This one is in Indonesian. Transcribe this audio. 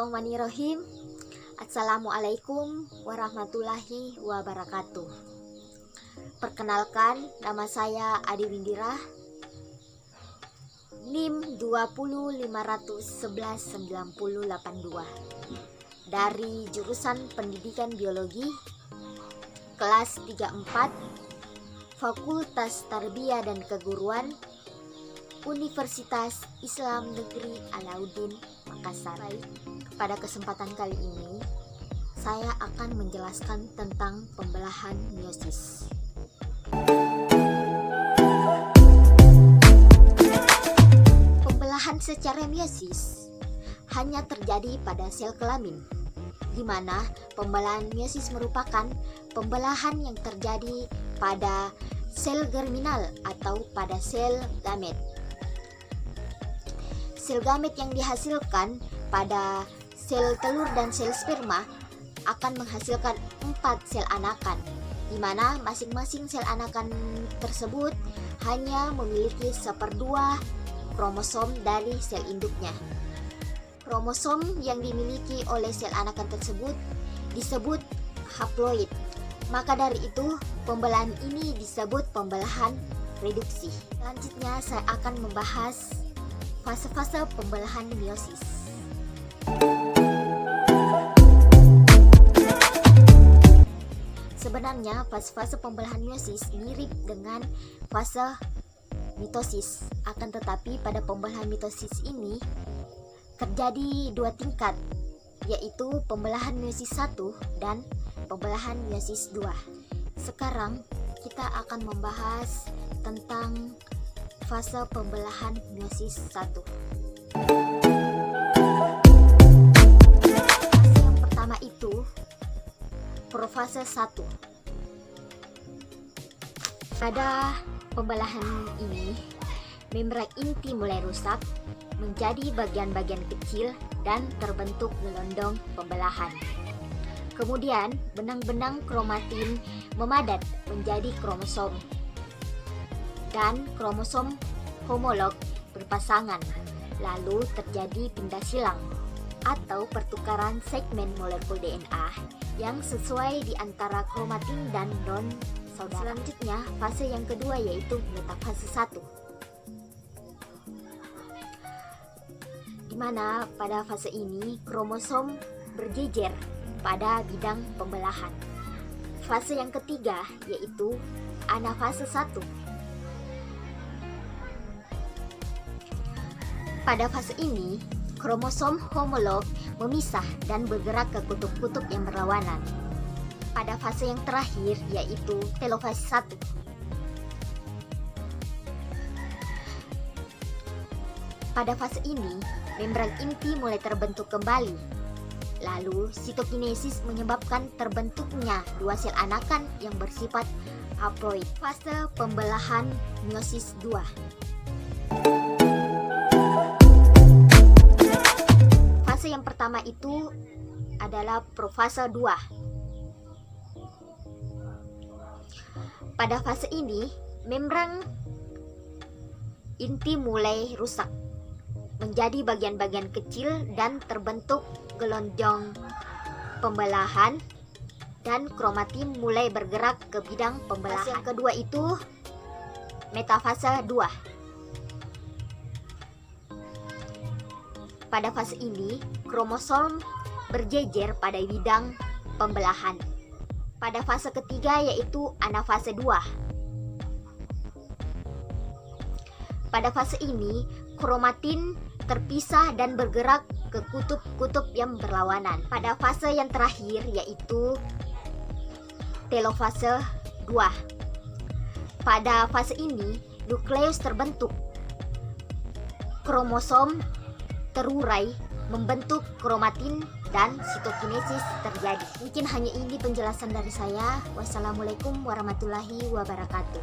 Bismillahirrahmanirrahim. Assalamualaikum warahmatullahi wabarakatuh. Perkenalkan, nama saya Adi Windira, NIM 205119082 dari jurusan Pendidikan Biologi kelas 34 Fakultas Tarbiyah dan Keguruan Universitas Islam Negeri Alauddin Makassar. Pada kesempatan kali ini saya akan menjelaskan tentang pembelahan meiosis. Pembelahan secara meiosis hanya terjadi pada sel kelamin, di mana pembelahan meiosis merupakan pembelahan yang terjadi pada sel germinal atau pada sel gamet. Sel gamet yang dihasilkan pada sel telur dan sel sperma akan menghasilkan 4 sel anakan, di mana masing-masing sel anakan tersebut hanya memiliki 1/2 kromosom dari sel induknya. Kromosom yang dimiliki oleh sel anakan tersebut disebut haploid. Maka dari itu, pembelahan ini disebut pembelahan reduksi. Selanjutnya saya akan membahas fase-fase pembelahan meiosis. Sebenarnya fase-fase pembelahan meiosis mirip dengan fase mitosis. Akan tetapi pada pembelahan mitosis ini terjadi 2 tingkat, yaitu pembelahan meiosis 1 dan pembelahan meiosis 2. Sekarang kita akan membahas tentang fase pembelahan meiosis 1. Fase yang pertama itu profase 1. Pada pembelahan ini, membran inti mulai rusak menjadi bagian-bagian kecil dan terbentuk gelondong pembelahan. Kemudian, benang-benang kromatin memadat menjadi kromosom, dan kromosom homolog berpasangan. Lalu terjadi pindah silang atau pertukaran segmen molekul DNA yang sesuai di antara kromatin dan non-saudara. Selanjutnya, fase yang kedua yaitu metafase 1. Di mana pada fase ini kromosom berjejer pada bidang pembelahan. Fase yang ketiga yaitu anafase 1. Pada fase ini, kromosom homolog memisah dan bergerak ke kutub-kutub yang berlawanan. Pada fase yang terakhir yaitu telofase 1. Pada fase ini, membran inti mulai terbentuk kembali. Lalu, sitokinesis menyebabkan terbentuknya 2 sel anakan yang bersifat haploid. Fase pembelahan meiosis 2. Fase yang pertama itu adalah profase 2. Pada fase ini, membran inti mulai rusak menjadi bagian-bagian kecil dan terbentuk gelondong pembelahan, dan kromatin mulai bergerak ke bidang pembelahan. Fase yang kedua itu metafase 2. Pada fase ini, kromosom berjejer pada bidang pembelahan. Pada fase ketiga yaitu anafase 2. Pada fase ini, kromatin terpisah dan bergerak ke kutub-kutub yang berlawanan. Pada fase yang terakhir yaitu telofase 2. Pada fase ini, nukleus terbentuk. Kromosom terurai membentuk kromatin dan sitokinesis terjadi. Mungkin hanya ini penjelasan dari saya. Wassalamualaikum warahmatullahi wabarakatuh.